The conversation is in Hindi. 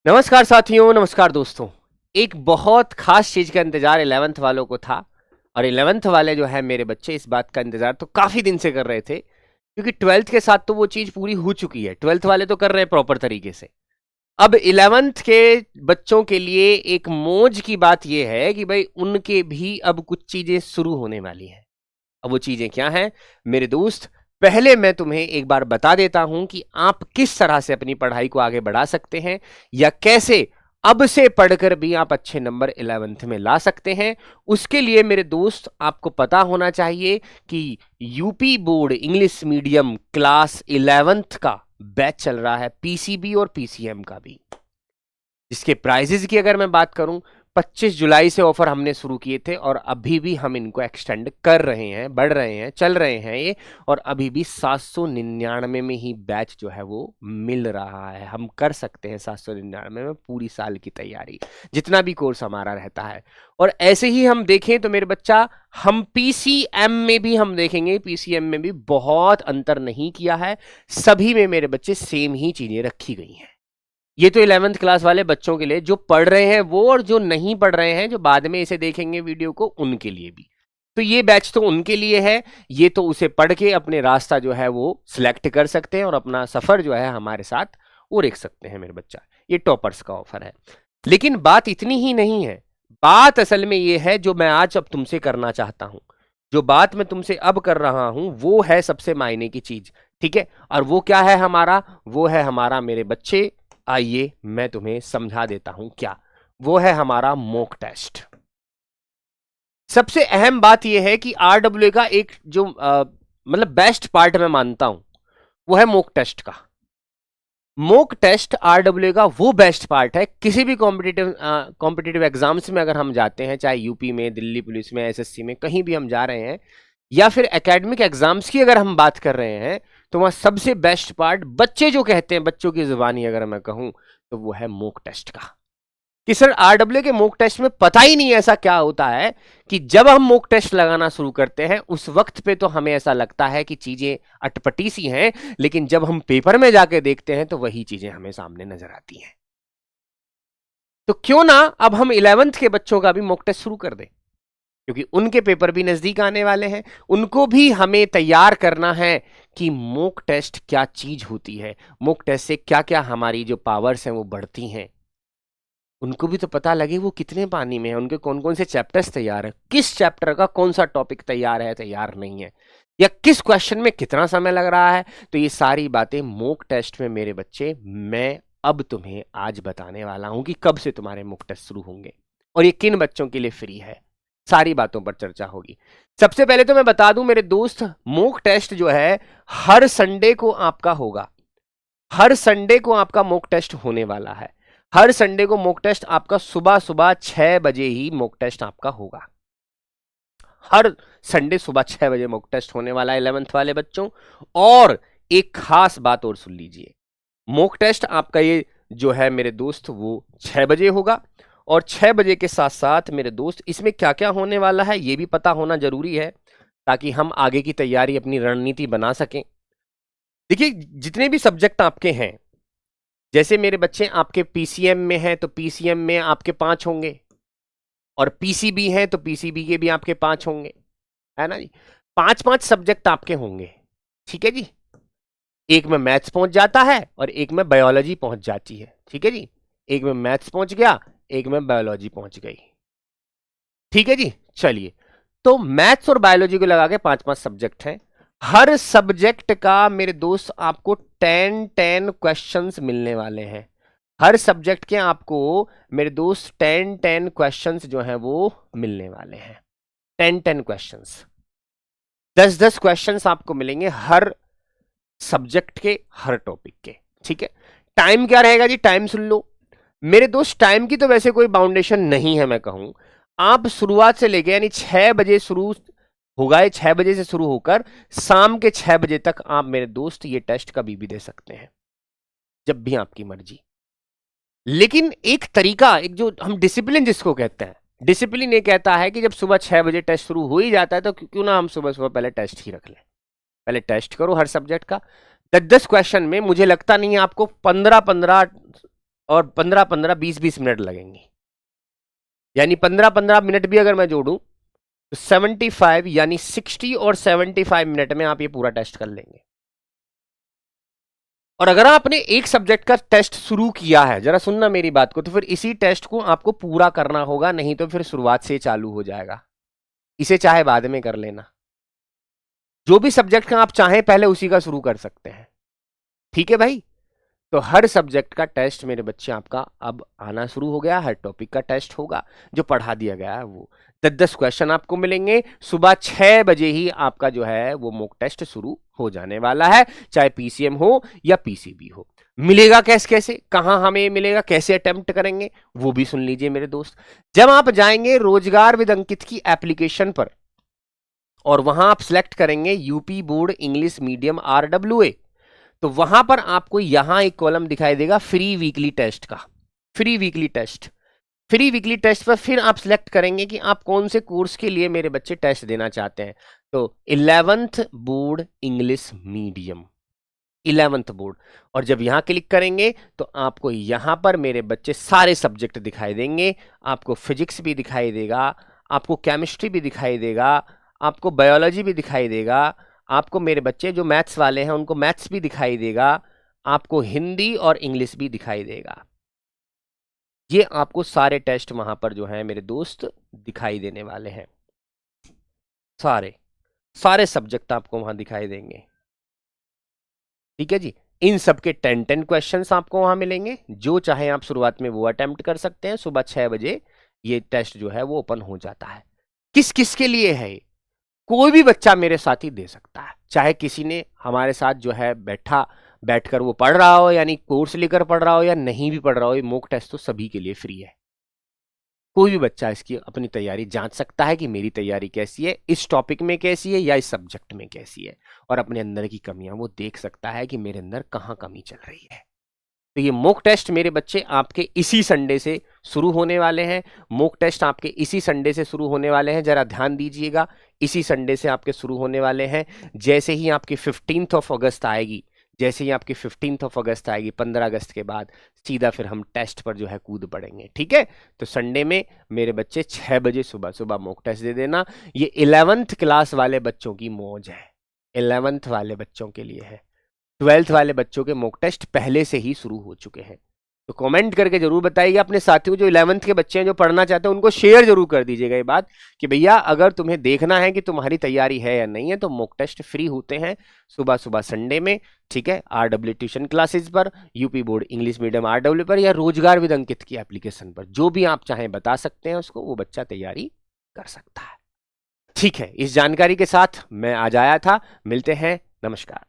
नमस्कार साथियों, नमस्कार दोस्तों। एक बहुत खास चीज का इंतजार 11th वालों को था और 11th वाले जो है मेरे बच्चे इस बात का इंतजार तो काफी दिन से कर रहे थे, क्योंकि 12th के साथ तो वो चीज पूरी हो चुकी है। 12th वाले तो कर रहे हैं प्रॉपर तरीके से। अब 11th के बच्चों के लिए एक मौज की बात यह है कि भाई उनके भी अब कुछ चीजें शुरू होने वाली हैं। अब वो चीजें क्या हैं मेरे दोस्त, पहले मैं तुम्हें एक बार बता देता हूं कि आप किस तरह से अपनी पढ़ाई को आगे बढ़ा सकते हैं या कैसे अब से पढ़कर भी आप अच्छे नंबर 11th में ला सकते हैं। उसके लिए मेरे दोस्त आपको पता होना चाहिए कि UP board English medium class 11th का बैच चल रहा है, पीसीबी और पीसीएम का भी। जिसके प्राइजेस की अगर मैं बात करूं, 25 जुलाई से ऑफर हमने शुरू किए थे और अभी भी हम इनको एक्सटेंड कर रहे हैं, बढ़ रहे हैं, चल रहे हैं ये। और अभी भी 799 में ही बैच जो है वो मिल रहा है। हम कर सकते हैं 799 में पूरी साल की तैयारी, जितना भी कोर्स हमारा रहता है। और ऐसे ही हम देखें तो मेरे बच्चा, हम पीसीएम में भी हम देखेंगे, पीसीएम में भी बहुत अंतर नहीं किया है। सभी में मेरे बच्चे सेम ही चीजें रखी गई हैं। ये तो 11th क्लास वाले बच्चों के लिए, जो पढ़ रहे हैं वो, और जो नहीं पढ़ रहे हैं, जो बाद में इसे देखेंगे वीडियो को, उनके लिए भी। तो ये बैच तो उनके लिए है। ये तो उसे पढ़ के अपने रास्ता जो है वो सिलेक्ट कर सकते हैं और अपना सफर जो है हमारे साथ वो देख सकते हैं मेरे बच्चा। ये टॉपर्स का ऑफर है। लेकिन बात इतनी ही नहीं है। बात असल में ये है जो मैं आज अब तुमसे करना चाहता हूं। जो बात मैं तुमसे अब कर रहा हूं वो है सबसे मायने की चीज, ठीक है। और वो क्या है हमारा? वो है हमारा मेरे बच्चे, आइए मैं तुम्हें समझा देता हूं क्या वो है हमारा मॉक टेस्ट। सबसे अहम बात यह है कि आरडब्ल्यू का एक जो मतलब बेस्ट पार्ट मैं मानता हूं वो है मॉक टेस्ट का। मॉक टेस्ट आरडब्ल्यू का वो बेस्ट पार्ट है। किसी भी कॉम्पिटिटिव एग्जाम्स में अगर हम जाते हैं, चाहे यूपी में, दिल्ली पुलिस में, एसएससी में, कहीं भी हम जा रहे हैं, या फिर एकेडमिक एग्जाम्स की अगर हम बात कर रहे हैं, तो वहां सबसे बेस्ट पार्ट बच्चे जो कहते हैं, बच्चों की जुबानी अगर मैं कहूं, तो वो है मॉक टेस्ट का। कि सर आरडब्ल्यू के मॉक टेस्ट में पता ही नहीं ऐसा क्या होता है कि जब हम मॉक टेस्ट लगाना शुरू करते हैं उस वक्त पे तो हमें ऐसा लगता है कि चीजें अटपटी सी हैं, लेकिन जब हम पेपर में जाके देखते हैं तो वही चीजें हमें सामने नजर आती हैं। तो क्यों ना अब हम 11th के बच्चों का भी मॉक टेस्ट शुरू कर दें, क्योंकि उनके पेपर भी नजदीक आने वाले हैं। उनको भी हमें तैयार करना है कि मॉक टेस्ट क्या चीज होती है, मॉक टेस्ट से क्या क्या हमारी जो पावर्स हैं वो बढ़ती हैं। उनको भी तो पता लगे वो कितने पानी में है, उनके कौन कौन से चैप्टर्स तैयार है, किस चैप्टर का कौन सा टॉपिक तैयार है, तैयार नहीं है, या किस क्वेश्चन में कितना समय लग रहा है। तो ये सारी बातें मॉक टेस्ट में मेरे बच्चे मैं अब तुम्हें आज बताने वाला हूं कि कब से तुम्हारे मॉक टेस्ट शुरू होंगे और ये किन बच्चों के लिए फ्री है। सारी बातों पर चर्चा होगी। सबसे पहले तो मैं बता दूं मेरे दोस्त, मॉक टेस्ट जो है हर संडे को आपका होगा। हर संडे को आपका मॉक टेस्ट होने वाला है। हर संडे को मॉक टेस्ट आपका सुबह सुबह 6 बजे ही मॉक टेस्ट आपका होगा। हर संडे सुबह 6 बजे मॉक टेस्ट होने वाला है 11th वाले बच्चों। और एक खास बात और सुन लीजिए, मॉक टेस्ट आपका ये जो है मेरे दोस्त वो 6 बजे होगा। और 6 बजे के साथ साथ मेरे दोस्त इसमें क्या क्या होने वाला है ये भी पता होना जरूरी है, ताकि हम आगे की तैयारी अपनी रणनीति बना सकें। देखिए, जितने भी सब्जेक्ट आपके हैं, जैसे मेरे बच्चे आपके पीसीएम में हैं तो पीसीएम में आपके 5 होंगे, और पीसीबी हैं तो पीसीबी के भी आपके 5 होंगे, है ना जी। 5-5 सब्जेक्ट आपके होंगे, ठीक है जी। एक में मैथ्स पहुंच जाता है और एक में बायोलॉजी पहुंच जाती है, ठीक है जी। एक में मैथ्स पहुंच गया, एक में बायोलॉजी पहुंच गई, ठीक है जी। चलिए, तो मैथ्स और बायोलॉजी को लगा के 5-5 सब्जेक्ट हैं। हर सब्जेक्ट का मेरे दोस्त आपको 10-10 क्वेश्चंस मिलने वाले हैं। हर सब्जेक्ट के आपको मेरे दोस्त 10-10 क्वेश्चंस जो हैं वो मिलने वाले हैं। 10-10 क्वेश्चंस, 10-10 क्वेश्चंस आपको मिलेंगे हर सब्जेक्ट के, हर टॉपिक के, ठीक है। टाइम क्या रहेगा जी? टाइम सुन लो मेरे दोस्त। टाइम की तो वैसे कोई बाउंडेशन नहीं है, मैं कहूं आप शुरुआत से लेके, यानी 6 बजे शुरू होगा, 6 बजे से शुरू होकर शाम के 6 बजे तक आप मेरे दोस्त ये टेस्ट कभी भी दे सकते हैं, जब भी आपकी मर्जी। लेकिन एक तरीका, एक जो हम डिसिप्लिन जिसको कहते हैं, डिसिप्लिन ये कहता है कि जब सुबह 6 बजे टेस्ट शुरू हो ही जाता है तो क्यों ना हम सुबह सुबह पहले टेस्ट ही रख लें। पहले टेस्ट करो हर सब्जेक्ट का 10-10 क्वेश्चन में। मुझे लगता नहीं है आपको 15-15 और 15-15, 20-20 मिनट लगेंगे। यानी 15-15 मिनट भी अगर मैं जोड़ूं तो 75 यानी 60 और 75 मिनट में आप ये पूरा टेस्ट कर लेंगे। और अगर आपने एक सब्जेक्ट का टेस्ट शुरू किया है, जरा सुनना मेरी बात को, तो फिर इसी टेस्ट को आपको पूरा करना होगा, नहीं तो फिर शुरुआत से चालू हो जाएगा। इसे चाहे बाद में कर लेना, जो भी सब्जेक्ट का आप चाहें पहले उसी का शुरू कर सकते हैं। ठीक है भाई। तो हर सब्जेक्ट का टेस्ट मेरे बच्चे आपका अब आना शुरू हो गया, हर टॉपिक का टेस्ट होगा जो पढ़ा दिया गया है वो 10-10 क्वेश्चन आपको मिलेंगे। सुबह 6 बजे ही आपका जो है वो मॉक टेस्ट शुरू हो जाने वाला है, चाहे पीसीएम हो या पीसीबी हो। मिलेगा कैसे कहां हमें मिलेगा, कैसे अटेम्प्ट करेंगे, वो भी सुन लीजिए मेरे दोस्त। जब आप जाएंगे रोजगार विद अंकित की एप्लीकेशन पर और वहां आप सिलेक्ट करेंगे UP board English medium RWA, तो वहां पर आपको यहां एक कॉलम दिखाई देगा फ्री वीकली टेस्ट का। Free weekly test, free weekly test पर फिर आप सिलेक्ट करेंगे कि आप कौन से कोर्स के लिए मेरे बच्चे टेस्ट देना चाहते हैं। तो 11th board English medium, 11th board. और जब यहां क्लिक करेंगे तो आपको यहां पर मेरे बच्चे सारे सब्जेक्ट दिखाई देंगे। आपको फिजिक्स भी दिखाई देगा, आपको केमिस्ट्री भी दिखाई देगा, आपको बायोलॉजी भी दिखाई देगा, आपको मेरे बच्चे जो मैथ्स वाले हैं उनको मैथ्स भी दिखाई देगा, आपको हिंदी और इंग्लिश भी दिखाई देगा। ये आपको सारे टेस्ट वहां पर जो है मेरे दोस्त दिखाई देने वाले हैं। सारे सारे सब्जेक्ट आपको वहां दिखाई देंगे। ठीक है जी। इन सबके 10-10 क्वेश्चंस आपको वहां मिलेंगे, जो चाहे आप शुरुआत में वो अटेम्प्ट कर सकते हैं। सुबह 6 बजे ये टेस्ट जो है वो ओपन हो जाता है। किस किस के लिए है ये? कोई भी बच्चा मेरे साथ ही दे सकता है, चाहे किसी ने हमारे साथ जो है बैठकर वो पढ़ रहा हो, यानी कोर्स लेकर पढ़ रहा हो, या नहीं भी पढ़ रहा हो, ये मॉक टेस्ट तो सभी के लिए फ्री है। कोई भी बच्चा इसकी अपनी तैयारी जांच सकता है कि मेरी तैयारी कैसी है, इस टॉपिक में कैसी है या इस सब्जेक्ट में कैसी है, और अपने अंदर की कमियां वो देख सकता है कि मेरे अंदर कहां कमी चल रही है। तो ये मॉक टेस्ट मेरे बच्चे आपके इसी संडे से शुरू होने वाले हैं। मॉक टेस्ट आपके इसी संडे से शुरू होने वाले हैं, जरा ध्यान दीजिएगा। इसी संडे से आपके शुरू होने वाले हैं। जैसे ही आपकी 15th ऑफ अगस्त आएगी, जैसे ही आपकी 15th ऑफ अगस्त आएगी, 15 अगस्त के बाद सीधा फिर हम टेस्ट पर जो है कूद पड़ेंगे। ठीक है। तो संडे में मेरे बच्चे 6 बजे सुबह सुबह मॉक टेस्ट दे देना। ये 11th क्लास वाले बच्चों की मौज है, 11th वाले बच्चों के लिए है। 12th वाले बच्चों के मॉक टेस्ट पहले से ही शुरू हो चुके हैं। तो कमेंट करके जरूर बताइएगा अपने साथियों, जो 11th के बच्चे हैं जो पढ़ना चाहते हैं उनको शेयर जरूर कर दीजिएगा ये बात कि भैया अगर तुम्हें देखना है कि तुम्हारी तैयारी है या नहीं है तो मॉक टेस्ट फ्री होते हैं सुबह सुबह संडे में। ठीक है। RW ट्यूशन क्लासेस पर, UP board English medium RW पर, या रोजगार विद अंकित की एप्लीकेशन पर, जो भी आप चाहें बता सकते हैं उसको, वो बच्चा तैयारी कर सकता है। ठीक है। इस जानकारी के साथ मैं आज आया था। मिलते हैं। नमस्कार।